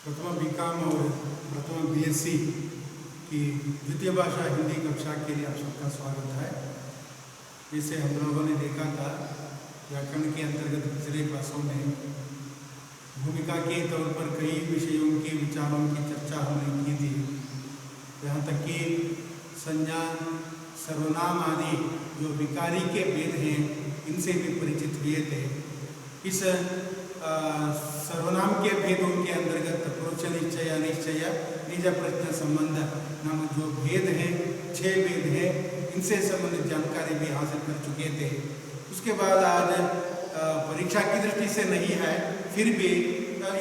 प्रथम बीकॉम और प्रथम बीएससी की द्वितीय भाषा हिंदी कक्षा के लिए आप सबका स्वागत है। जिसे हम लोगों ने देखा था व्याकरण के अंतर्गत पिछले क्लासों में भूमिका के तौर पर कई विषयों के विचारों की चर्चा हमने की थी। यहाँ तक कि संज्ञा सर्वनाम आदि जो विकारी के भेद हैं इनसे भी परिचित हुए थे। इस सर्वनाम के भेदों के अंतर्गत पुरुष निश्चय अनिश्चय निज प्रश्न संबंध नामक जो भेद हैं 6 भेद हैं, इनसे संबंधित जानकारी भी हासिल कर चुके थे। उसके बाद आज परीक्षा की दृष्टि से नहीं है, फिर भी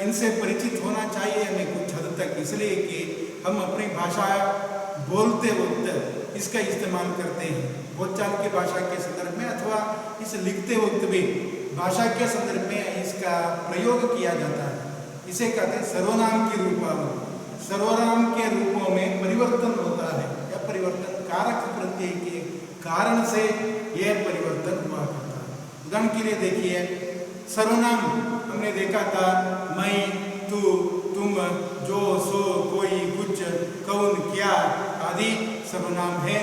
इनसे परिचित होना चाहिए हमें कुछ हद तक, इसलिए कि हम अपनी भाषा बोलते वक्त इसका इस्तेमाल करते हैं। बोलचाल की भाषा के संदर्भ में अथवा इस लिखते वक्त भी भाषा के संदर्भ में इसका प्रयोग किया जाता है। इसे कहते हैं सर्वनाम की रूपावली। सर्वनाम के रूपों में परिवर्तन होता है या परिवर्तन कारक प्रत्यय के कारण से यह परिवर्तन हुआ करता है। उदाहरण के लिए देखिए, सर्वनाम हमने देखा था मैं, तू, तुम, जो, सो, कोई, कुछ, कौन, क्या आदि सर्वनाम है।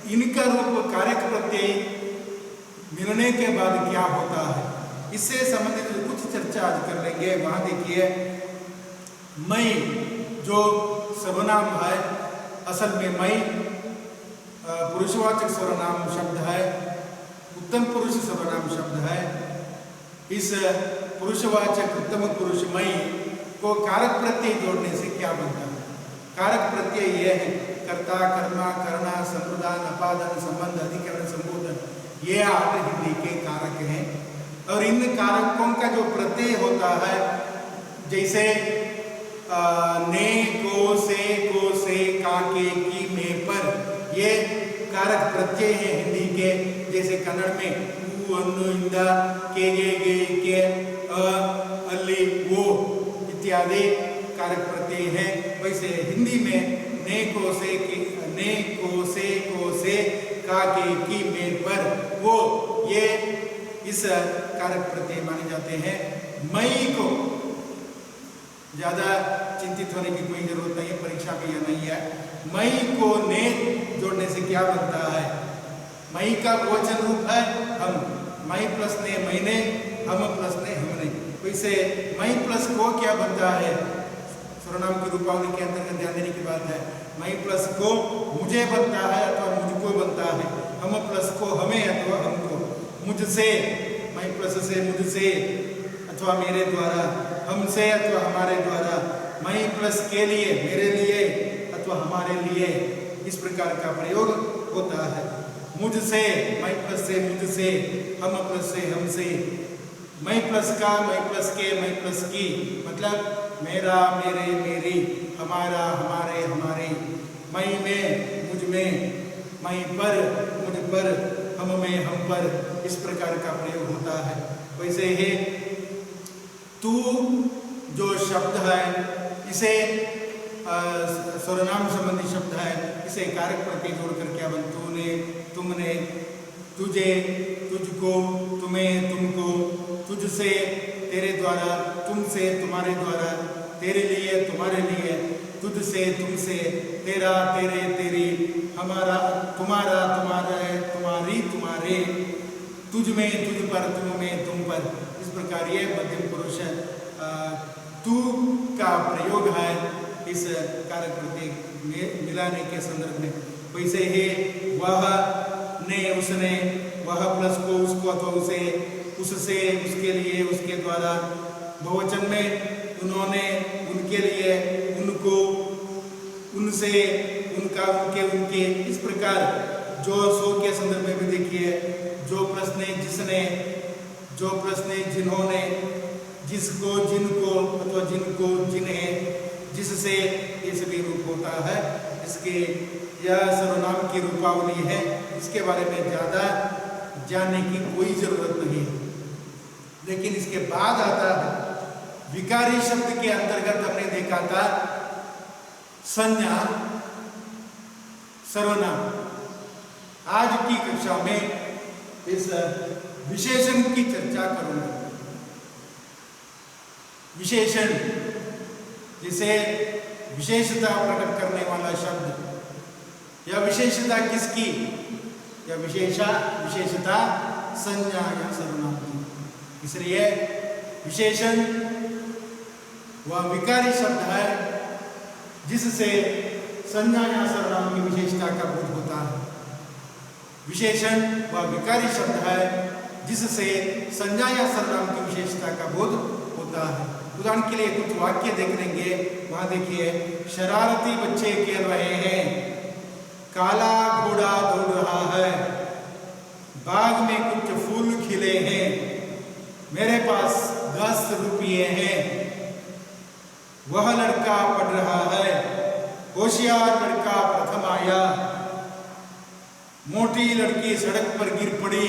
इनका रूप कारक प्रत्यय मिलने के बाद क्या होता है, इससे संबंधित कुछ चर्चा आज कर लेंगे। वहां देखिए, मैं जो सर्वनाम है, असल में मैं पुरुषवाचक सर्वनाम शब्द है, उत्तम पुरुष सर्वनाम शब्द है। इस पुरुषवाचक उत्तम पुरुष मैं को कारक प्रत्यय जोड़ने से क्या बनता है? कारक प्रत्यय यह है कर्ता, कर्मा, करना, संप्रदान, अपादान, संबंध, अधिकरण, संबोधन, ये 8 हिंदी के कारक हैं। और इन कारकों का जो प्रत्यय होता है, जैसे ने, को, से, का, के, की, में, पर, ये कारक प्रत्यय हैं हिंदी के। जैसे कन्नड़ में उ, अनु, इंदा, के, गे, अल्ली, वो इत्यादि कारक प्रत्यय हैं। वैसे हिंदी में ने, को, से, का, के, की, में, पर, वो, ये इस कारक प्रत्यय माने जाते हैं। मई को ज्यादा चिंतित होने की कोई जरूरत नहीं है, परीक्षा में यह नहीं है। मई को ने जोड़ने से क्या बनता है? मई का बहुवचन रूप है हम, मई प्लस ने महीने, हम प्लस ने हमने। वैसे मई प्लस को क्या बनता है? सर्वनाम की रूपावली के अंतर्गत ध्यान देने की बात है। मई प्लस को मुझे बनता है अथवा मुझको बनता है। हम प्लस को हमें अथवा हमको। मुझसे, मई प्लस से मुझसे अथवा मेरे द्वारा, हमसे अथवा हमारे द्वारा, मई प्लस के लिए मेरे लिए अथवा हमारे लिए, इस प्रकार का प्रयोग होता है। मुझसे, मई प्लस से मुझसे, हम प्लस से हमसे, मई प्लस का, मई प्लस के, मई प्लस की, मतलब मेरा, मेरे, मेरी, हमारा, हमारे, हमारे, मैं में, मुझ में, मैं पर, मुझ पर, हम में, हम पर, इस प्रकार का प्रयोग होता है। वैसे ही तू जो शब्द है, इसे सर्वनाम संबंधी शब्द है, इसे कारक प्रत्यय जोड़कर क्या बन? तूने, तुमने, तुझे, तुझको, तुम्हें, तुमको, तुझसे, तेरे द्वारा, तुमसे, तुम्हारे द्वारा, तेरे लिए, तुम्हारे लिए, तुझसे, तुमसे, तेरा, तेरे, तेरी, हमारा, तुम्हारा, तुम्हारे, तुम्हारी, तुम्हारे, तुझ में, तुझ पर, तुम में, तुम पर। इस प्रकार ये मध्यम पुरुष तू का प्रयोग है इस कारक प्रत्यय में मिलाने के संदर्भ में। वैसे ही वह, ने, उसने, वह प्लस को, उसको अथवा उसे, उससे, उसके लिए, उसके द्वारा, बहुवचन में उन्होंने, उनके लिए, उनको, उनसे, उनका, उनके, उनके, इस प्रकार। जो, सो के संदर्भ में भी देखिए, जो प्लस ने जिसने, जो प्लस ने जिन्होंने, जिसको, जिनको अथवा जिनको, जिन्हें, जिससे, ये सभी रूप होता है। इसके यह सर्वनाम की रूपावली है, इसके बारे में ज्यादा जानने की कोई जरूरत नहीं है। लेकिन इसके बाद आता है विकारी शब्द के अंतर्गत हमने देखा था संज्ञा, सर्वनाम। आज की कक्षा में इस विशेषण की चर्चा करूंगा। विशेषण जिसे विशेषता प्रकट करने वाला शब्द या विशेषता किसकी या विशेषता संज्ञा या सर्वनाम की। इसलिए विशेषण वह विकारी शब्द है जिससे संज्ञा या सर्वनाम की विशेषता का बोध होता है। विशेषण वह विकारी शब्द है जिससे संज्ञा या सर्वनाम की विशेषता का बोध होता है। उदाहरण के लिए कुछ वाक्य देख लेंगे। वहां देखिए, शरारती बच्चे खेल रहे हैं, काला घोड़ा दौड़ रहा है, बाग में कुछ फूल खिले हैं, मेरे पास 10 रुपये हैं, वह लड़का पढ़ रहा है, होशियार लड़का प्रथम आया, मोटी लड़की सड़क पर गिर पड़ी।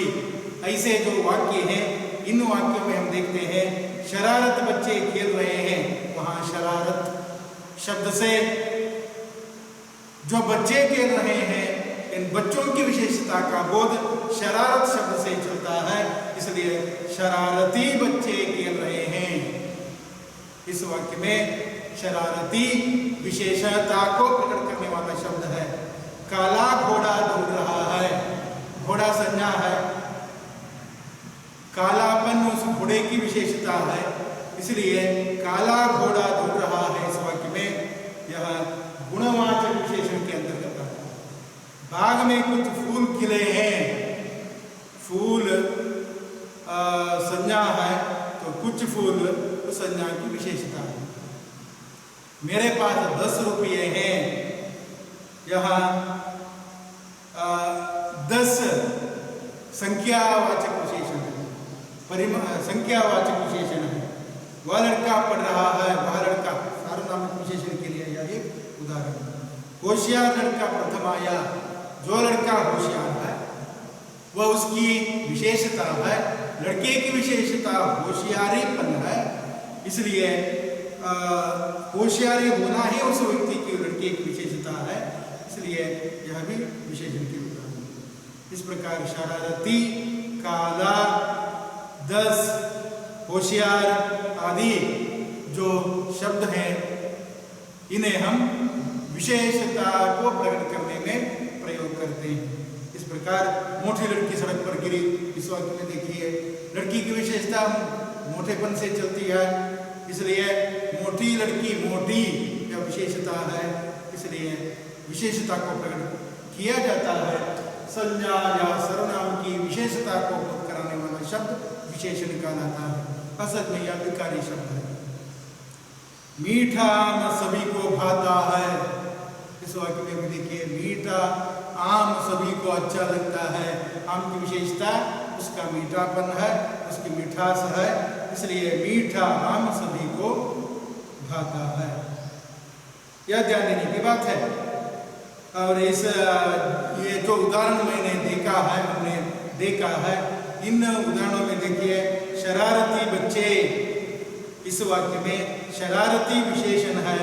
ऐसे जो वाक्य हैं, इन वाक्यों में हम देखते हैं शरारत बच्चे खेल रहे हैं। वहां शरारत शब्द से जो बच्चे खेल रहे हैं, इन बच्चों की विशेषता का बोध शरारत शब्द से चलता है। इसलिए शरारती बच्चे खेल रहे हैं। इस वाक्य में शरारती विशेषता को प्रकट करने वाला शब्द है। काला घोड़ा दौड़ रहा है, घोड़ा संज्ञा है, कालापन उस घोड़े की विशेषता है, इसलिए काला घोड़ा दौड़ रहा है। इस वाक्य में यह गुणवाचक विशेषण के अंतर्गत आता है। बाग में कुछ फूल खिले हैं, फूल संज्ञा है तो कुछ फूल संज्ञा की विशेषता है। मेरे पास 10 रुपये हैं, यहाँ 10 संख्यावाचक विशेषण है, संख्यावाचक विशेषण है। वह लड़का पढ़ रहा है, वह लड़का सार्वनामिक विशेषण के लिए यह एक उदाहरण है। होशियार लड़का प्रथम आया, जो लड़का होशियार है वह उसकी विशेषता है। लड़के की विशेषता होशियारीपन है, इसलिए होशियारी होना ही उस व्यक्ति की लड़के की विशेषता है, इसलिए यह भी विशेषण के उदाहरण है। इस प्रकार शरारती, काला, 10, होशियार आदि जो शब्द हैं, इन्हें हम विशेषता को प्रकट करने में प्रयोग करते हैं। इस प्रकार मोटी लड़की सड़क पर गिरी, इस वाक्य में देखिए लड़की की विशेषता मोटेपन से चलती है, इसलिए मोटी लड़की मोटी या विशेषता है, इसलिए विशेषता को प्रकट किया जाता है। संज्ञा या सर्वनाम की विशेषता को बोध कराने वाला शब्द विशेषण कहलाता है। असल में यह विकारी शब्द है। मीठा आम सभी को भाता है, इस वाक्य में भी देखिए मीठा आम सभी को अच्छा लगता है। आम की विशेषता उसका मीठापन है, उसकी मिठास है, इसलिए मीठा आम सभी को भाता है। यह ध्यान देने की बात है। और इस ये जो उदाहरण मैंने देखा है, हमने देखा है, इन उदाहरणों में देखिए शरारती बच्चे, इस वाक्य में शरारती विशेषण है,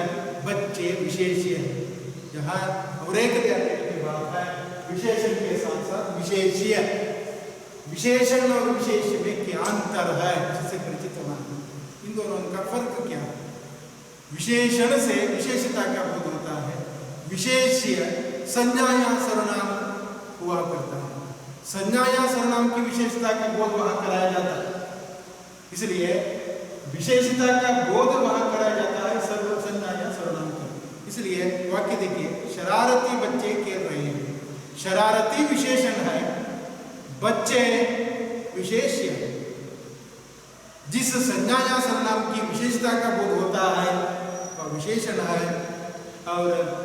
बच्चे विशेष्य है। यहाँ और एक ध्यान देने की बात है, विशेषण के साथ साथ विशेष्य, विशेषण और विशेष्य में क्या अंतर है, जिससे परिचित होना। इन दोनों का फर्क क्या है? विशेषण से विशेषता का बोध होता है, विशेष्य संज्ञा या सर्वनाम हुआ करता है। संज्ञा या सर्वनाम की विशेषता का बोध वहां कराया जाता है, इसलिए विशेषता का बोध वहां कराया जाता है सर्व संज्ञा या सर्वनाम का। इसलिए वाक्य देखिए, शरारती बच्चे खेल रहे हैं, शरारती विशेषण है, बच्चे विशेष्य है। जिस संज्ञा या सर्वनाम की विशेषता का बोध होता है वह विशेषण है, और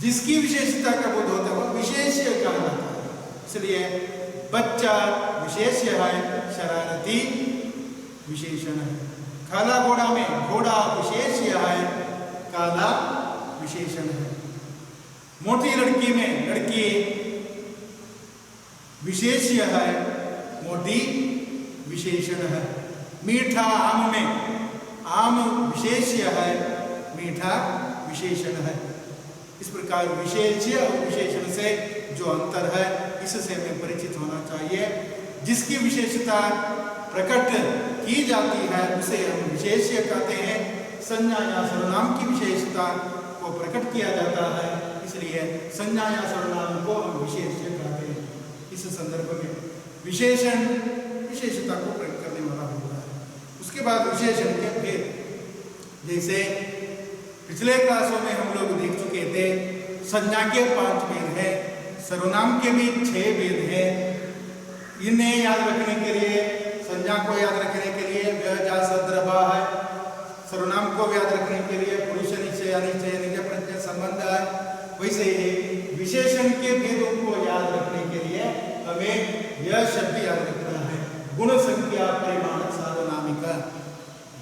जिसकी विशेषता का बोध होता है वह विशेष्य कहलाता है। इसलिए बच्चा विशेष्य है, शरारती विशेषण है। काला घोड़ा में घोड़ा विशेष्य है, काला विशेषण है। मोटी लड़की में लड़की विशेष्य है, मोटी विशेषण है। मीठा आम में आम विशेष्य है, मीठा विशेषण है। इस प्रकार विशेष्य और विशेषण से जो अंतर है, इससे हमें परिचित होना चाहिए। जिसकी विशेषता प्रकट की जाती है उसे हम विशेष्य कहते हैं, संज्ञा या सर्वनाम की विशेषता को प्रकट किया जाता है, इसलिए संज्ञा या सर्वनाम को हम विशेष्य कहते हैं। इस संदर्भ में विशेषण विशेषता को प्रकट करने वाला होता है। उसके बाद विशेषण के भेद, जैसे पिछले क्लासों में हम लोग देख चुके थे, संज्ञा के 5 भेद हैं, सर्वनाम के भी 6 भेद हैं। इन्हें याद रखने के लिए, संज्ञा को याद रखने के लिए व्यजासद्रभा है, सर्वनाम को याद रखने के लिए पुरुष निश्चय अनिश्चय निज प्रत्यय संबंध है। वैसे ही विशेषण के भेदों को याद रखने के लिए हमें यह शब्द याद रखना है, गुण संख्या परिमाण सार्वनामिक।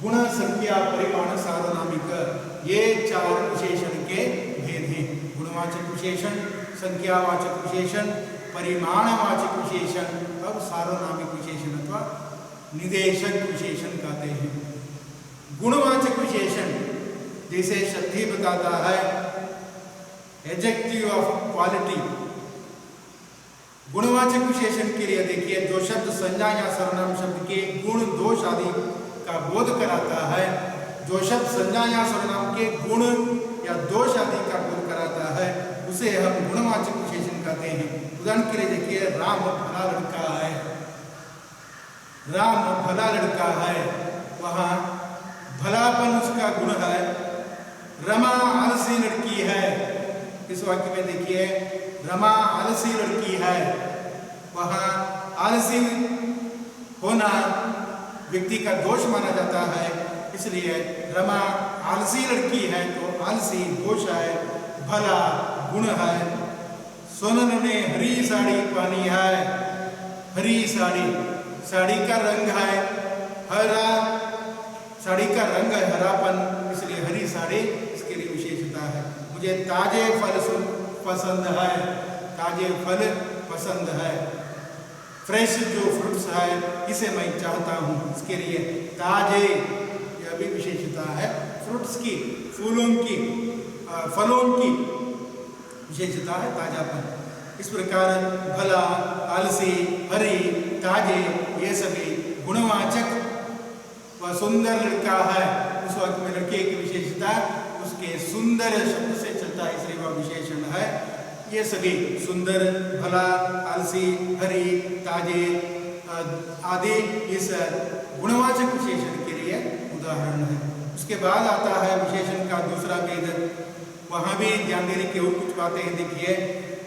गुण संख्या परिमाण सार्वनामिक, ये 4 विशेषण के भेद हैं। गुणवाचक विशेषण, संख्यावाचक विशेषण, परिमाणवाचक विशेषण और सार्वनामिक विशेषण अथवा निदेशक विशेषण कहते हैं। गुणवाचक विशेषण जैसे शब्द ही बताता है, एडजेक्टिव ऑफ क्वालिटी। गुणवाचक विशेषण के लिए देखिए, जो शब्द संज्ञा या सर्वनाम शब्द के गुण दोष आदि का बोध कराता है, जो शब्द संज्ञा या सर्वनाम के गुण या दोष आदि का बोध कराता है, उसे हम गुणवाचक विशेषण कहते हैं। उदाहरण के लिए देखिए, राम भला लड़का है, राम भला लड़का है, वहाँ भलापन उसका गुण है। रमा आलसी लड़की है, इस वाक्य में देखिए, रमा आलसी लड़की है, वहाँ आलसी होना व्यक्ति का दोष माना जाता है, इसलिए रमा आलसी लड़की है तो आलसी दोष है, भला गुण है। सोनन ने हरी साड़ी पहनी है, हरी साड़ी, साड़ी का रंग है हरा, साड़ी का रंग है हरापन, इसलिए हरी साड़ी इसके लिए विशेषता है। मुझे ताजे फल पसंद है, ताजे फल पसंद है, फ्रेश जो फ्रूट्स है इसे मैं चाहता हूँ, इसके लिए ताजे, यह भी विशेषता है फ्रूट्स की, फूलों की, फलों की विशेषता है ताजापन। इस प्रकार भला, आलसी, हरी, ताजे, ये सभी गुणवाचक। वह सुंदर लड़का है, उस वक्त में लड़के की विशेषता उसके सुंदर शब्द से चलता है, इसलिए वह विशेषण है। ये सभी सुंदर, भला, आलसी, हरी, ताजे आदि इस गुणवाचक विशेषण के लिए उदाहरण है। उसके बाद आता है विशेषण का दूसरा भेद, वहाँ भी ध्यान देने की और कुछ बातें हैं। देखिए,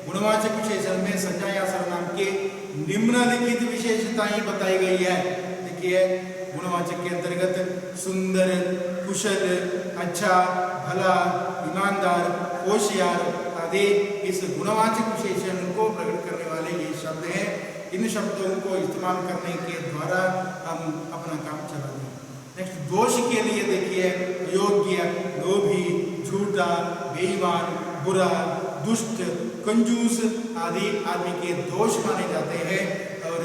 गुणवाचक विशेषण में संज्ञा या सर्वनाम के निम्नलिखित विशेषताएं बताई गई है। देखिए, गुणवाचक के अंतर्गत सुंदर, कुशल, अच्छा, भला, ईमानदार, होशियार आदि इस गुणवाचक विशेषण को प्रकट करने वाले ये शब्द हैं। इन शब्दों को इस्तेमाल करने के द्वारा हम अपना काम चलाते हैं। नेक्स्ट, दोष के लिए देखिए, अयोग्य, लोभी, झूठा, बेईमान, बुरा, दुष्ट, कंजूस आदि आदमी के दोष माने जाते हैं, और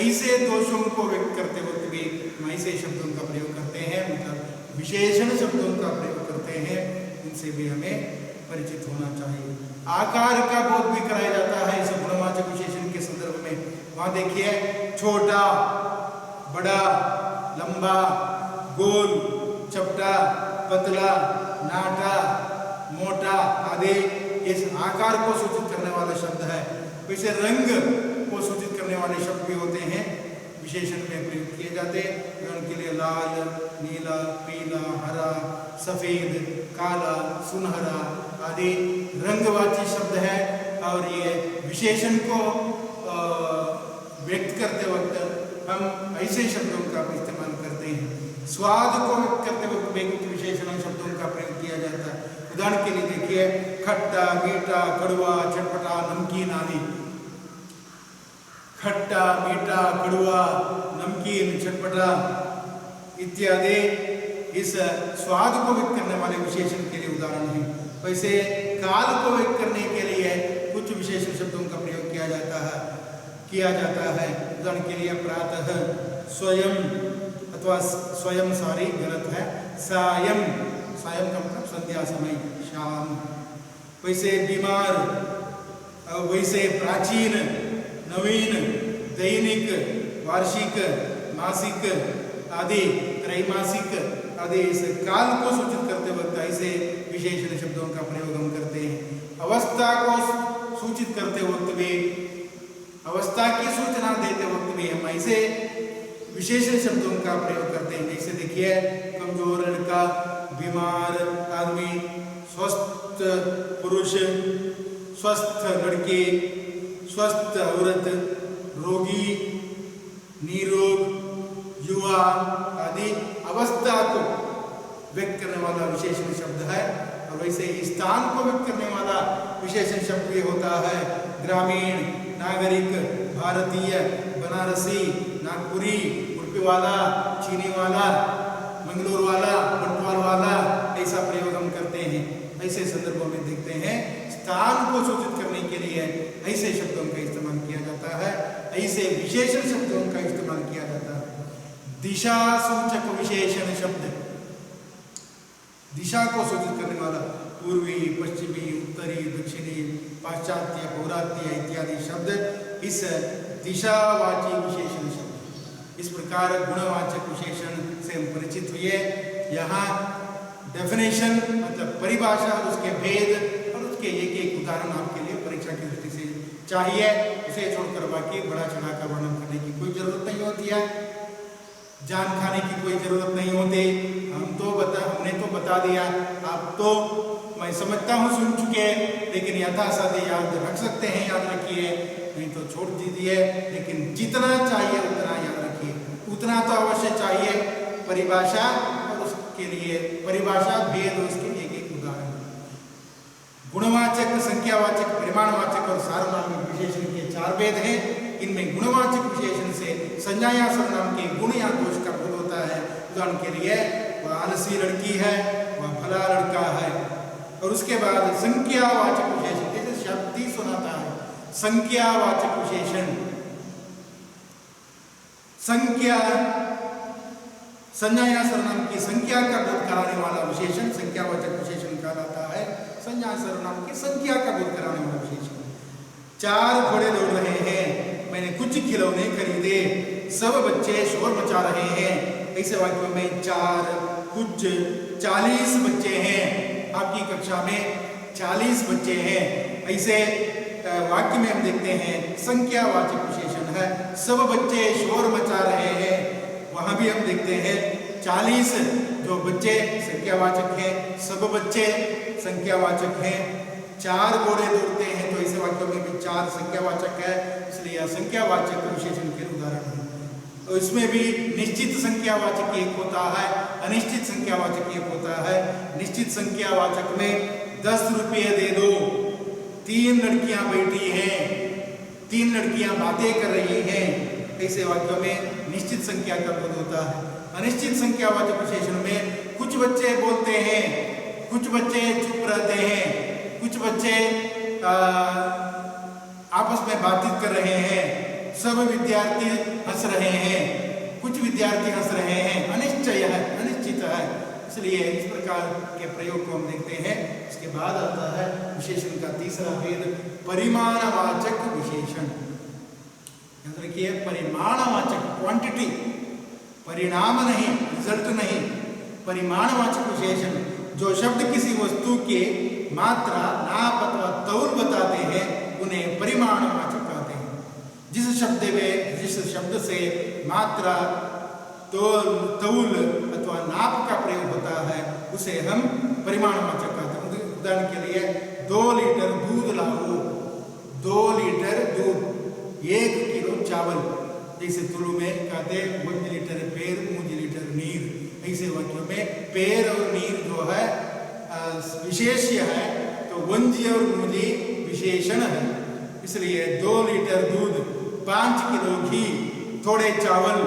ऐसे दोषों को व्यक्त करते वक्त भी हम ऐसे शब्दों का प्रयोग करते हैं, मतलब विशेषण शब्दों का प्रयोग करते हैं, इनसे भी हमें परिचित होना चाहिए। आकार का बोध भी कराया जाता है इस गुणवाचक विशेषण के संदर्भ में। वहाँ देखिए, छोटा, बड़ा, लंबा, गोल, चपटा, पतला, नाटा, मोटा आदि इस आकार को सूचित करने वाला शब्द है। वैसे रंग को सूचित करने वाले शब्द भी होते हैं, विशेषण में प्रयोग किए जाते हैं। उनके लिए लाल, नीला, पीला, हरा, सफेद, काला, सुनहरा आदि रंगवाची शब्द है, और ये विशेषण को व्यक्त करते वक्त हम ऐसे शब्दों का इस्तेमाल करते हैं। स्वाद को व्यक्त करते वक्त विशेषण शब्दों का प्रयोग किया जाता है। उदाहरण के लिए देखिए, खट्टा, मीठा, कड़वा, चटपटा, नमकीन आदि। खट्टा, मीठा, कड़वा, नमकीन, चटपटा इत्यादि इस स्वाद को व्यक्त करने वाले विशेषण के लिए उदाहरण है। वैसे काल को व्यक्त करने के लिए कुछ विशेषण शब्दों का प्रयोग किया जाता है। उदाहरण के लिए प्रातः, स्वयं अथवा स्वयं, सॉरी गलत है, सायं, सायं का मतलब संध्या समय, शाम। वैसे बीमार, वैसे प्राचीन, नवीन, दैनिक, वार्षिक, मासिक आदि, त्रैमासिक आदेश काल को सूचित करते वक्त ऐसे विशेषण शब्दों का प्रयोग हम करते हैं। अवस्था को सूचित करते वक्त भी, अवस्था की सूचना देते वक्त भी हम ऐसे विशेषण शब्दों का प्रयोग करते हैं। जैसे देखिए, कमजोर लड़का, बीमार आदमी, स्वस्थ पुरुष, स्वस्थ लड़के, स्वस्थ औरत, रोगी, निरोग, युवा आदि अवस्था को व्यक्त करने वाला विशेषण शब्द है। और वैसे ही स्थान को व्यक्त करने वाला विशेषण शब्द ये होता है ग्रामीण, नागरिक, भारतीय, बनारसी, नागपुरी, उड़पी वाला, चीनी वाला, मंगलोर वाला, बंटवाल वाला, ऐसा प्रयोग हम करते हैं। ऐसे संदर्भों में देखते हैं स्थान को सूचित करने के लिए ऐसे शब्दों का इस्तेमाल किया जाता है, ऐसे विशेषण शब्दों का इस्तेमाल किया जाता है। दिशा सूचक विशेषण शब्द, दिशा को सूचित करने वाला पूर्वी, पश्चिमी, उत्तरी, दक्षिणी, पाश्चात्य, पौरात्य इत्यादि शब्द इस दिशावाची विशेषण शब्द। इस प्रकार गुणवाचक विशेषण से हम परिचित हुए। यहाँ डेफिनेशन मतलब परिभाषा और उसके भेद और उसके एक एक उदाहरण आपके लिए परीक्षा की दृष्टि से चाहिए। उसे छोड़कर बाकी बड़ा चढ़ाकर वर्णन करने की कोई जरूरत नहीं होती है, जान खाने की कोई जरूरत नहीं होती। हमने तो बता दिया, आप तो मैं समझता हूँ सुन चुके हैं, लेकिन यथासाध्य याद रख सकते हैं, याद रखिए, नहीं तो छोड़ दीजिए। लेकिन जितना चाहिए उतना याद रखिए, उतना तो अवश्य चाहिए। परिभाषा और उसके लिए परिभाषा, भेद, उसके एक एक उदाहरण। गुणवाचक, संख्यावाचक, परिमाणवाचक और सार्वनामिक विशेषण के 4 भेद हैं। इनमें गुणवाचक विशेषण से संज्ञा या सर्वनाम के गुण या दोष का बोध होता है। उदाहरण के लिए, वह आलसी लड़की है, वह भला लड़का है। और उसके बाद संख्यावाचक विशेषण, जैसे शब्द ही सुनाता है, संख्यावाचक विशेषण, संख्या, संज्ञा या सर्वनाम की संख्या का बोध कराने वाला विशेषण संख्यावाचक विशेषण कहलाता है। संज्ञा सर्वनाम की संख्या का बोध कराने वाला विशेषण। 4 घोड़े दौड़ रहे हैं, मैंने कुछ खिलौने खरीदे, सब बच्चे शोर मचा रहे हैं। ऐसे वाक्यों में 4, कुछ, 40 बच्चे हैं। आपकी कक्षा में 40 बच्चे हैं। ऐसे वाक्य में हम देखते हैं संख्यावाचक विशेषण है, सब बच्चे शोर मचा रहे हैं। वहां भी हम देखते हैं 40 जो बच्चे संख्यावाचक है, सब बच्चे संख्यावाचक हैं। 4 घोड़े दौड़ते हैं, तो ऐसे वाक्यों में भी 4 संख्यावाचक है, इसलिए संख्यावाचक विशेषण के उदाहरण है। तो इसमें भी निश्चित संख्यावाचक एक होता है, अनिश्चित संख्यावाचक एक होता है। निश्चित संख्यावाचक में 10 रुपये दे दो, 3 लड़कियां बैठी हैं, 3 लड़कियां बातें कर रही हैं। ऐसे वाक्यों में निश्चित संख्या का बोध होता है। अनिश्चित संख्यावाचक विशेषण में कुछ बच्चे बोलते हैं, कुछ बच्चे चुप रहते हैं, कुछ बच्चे आपस में बातचीत कर रहे हैं, सब विद्यार्थी हंस रहे हैं, कुछ विद्यार्थी हंस रहे हैं। अनिश्चय है, अनिश्चित है, इसलिए इस प्रकार के प्रयोग को हम देखते हैं। इसके बाद आता है विशेषण का तीसरा भेद, परिमाणवाचक विशेषण। याद रखिए, परिमाणवाचक, क्वांटिटी, परिणाम नहीं, रिजल्ट नहीं, परिमाणवाचक विशेषण जो शब्द किसी वस्तु के मात्रा, नाप अथवा तौल बताते हैं उन्हें परिमाणवाचक कहते हैं। जिस शब्द से मात्रा, तौल अथवा नाप का प्रयोग होता है उसे हम परिमाणवाचक कहते हैं। उदाहरण के लिए, 2 लीटर दूध लाओ, 2 लीटर दूध, 1 किलो चावल। जैसे तुलु में कहते हैं 1 लीटर पेर, 1 लीटर नीर। ऐसे वाक्यों में पेर और नीर जो है विशेष्य है, तो वंजी और मुजी विशेषण है। इसलिए 2 लीटर दूध, 5 किलो घी, थोड़े चावल,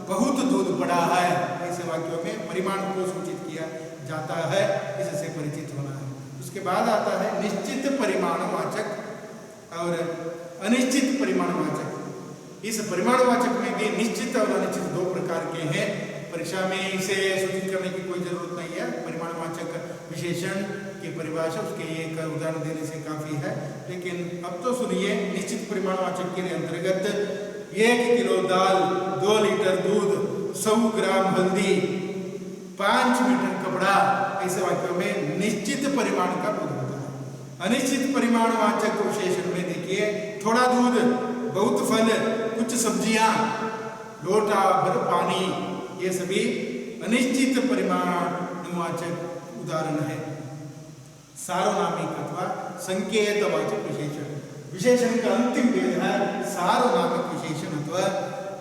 बहुत दूध पड़ा है। ऐसे वाक्यों में परिमाण को सूचित किया जाता है, इससे परिचित होना है। उसके बाद आता है निश्चित परिमाणवाचक और अनिश्चित परिमाणवाचक। इस परिमाणवाचक में भी निश्चित और अनिश्चित 2 प्रकार के हैं। परीक्षा में इसे सूचित करने की कोई जरूरत नहीं है। परिमाणवाचक विशेषण की परिभाषा उसके एक उदाहरण देने से काफी है। लेकिन अब तो सुनिए, निश्चित परिमाणवाचक के अंतर्गत 1 किलो दाल, 2 लीटर दूध, 100 ग्राम हल्दी, 5 मीटर कपड़ा, ऐसे वाक्यों में निश्चित परिमाण का बोध होता है। अनिश्चित परिमाणवाचक विशेषण में देखिए, थोड़ा दूध, बहुत फल, कुछ सब्जियां, लोटा भर पानी, ये सभी अनिश्चित परिमाणवाचक उदाहरण है। सार्वनामिक अथवा संकेतवाचक विशेषण, विशेषण का अंतिम भेद है सार्वनामिक विशेषण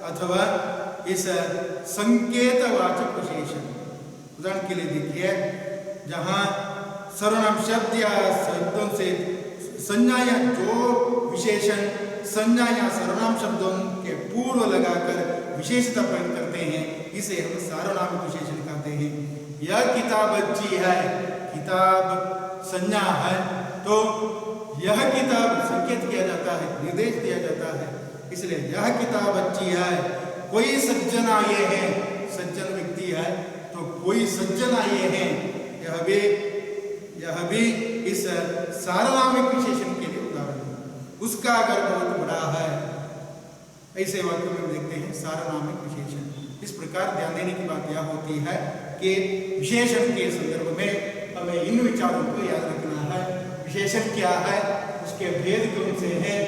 अथवा इस संकेतवाचक विशेषण। उदाहरण के लिए देखिए, जहां सर्वनाम शब्द या शब्दों से संज्ञा या जो विशेषण संज्ञा या सर्वनाम शब्दों के पूर्व लगाकर विशेषता प्रकट करते हैं, इसे हम सार्वनामिक विशेषण कहते हैं। यह किताब अच्छी है, किताब संज्ञा है, तो यह किताब संकेत किया जाता है, निर्देश दिया जाता है, इसलिए यह किताब अच्छी है। कोई सज्जन आए हैं, सज्जन व्यक्ति है तो कोई सज्जन आए हैं, यह भी इस सार्वनामिक विशेषण के लिए उदाहरण है। उसका घर बहुत बड़ा है, ऐसे वाक्य में देखते हैं सार्वनामिक विशेषण। इस प्रकार ध्यान देने की बात यह होती है कि विशेषण के संदर्भ में हमें इन विचारों को याद रखना है। विशेषण क्या है, उसके भेद कौन से हैं,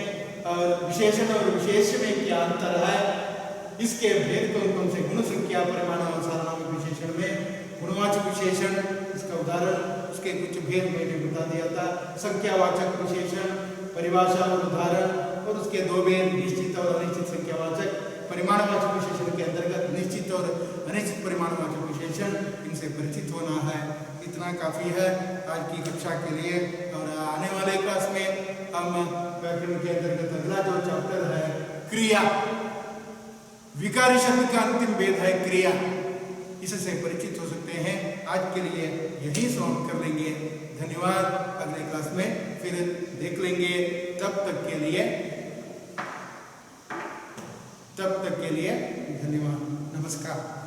और विशेषण और विशेष में क्या अंतर है, इसके भेद कौन कौन से, गुण संख्या परिमाण और सार्वनामिक विशेषण में। गुणवाचक विशेषण, इसका उदाहरण, उसके कुछ भेद मैंने बता दिया था। संख्यावाचक विशेषण, परिभाषा और उदाहरण, और उसके दो भेद, निश्चित और अनिश्चित संख्यावाचक। परिमाणवाचक विशेषण के अंतर्गत निश्चित और अनिश्चित परिमाणवाचक विशेषण, इनसे परिचित होना है। इतना काफी है आज की कक्षा के लिए, और आने वाले क्लास में हम व्याकरण के अंतर्गत अगला जो चैप्टर है क्रिया, विकारी शब्द का अंतिम भेद है क्रिया, इससे परिचित हो सकते हैं। आज के लिए यही समाप्त कर लेंगे। धन्यवाद। अगले क्लास में फिर देख लेंगे। तब तक के लिए धन्यवाद। नमस्कार।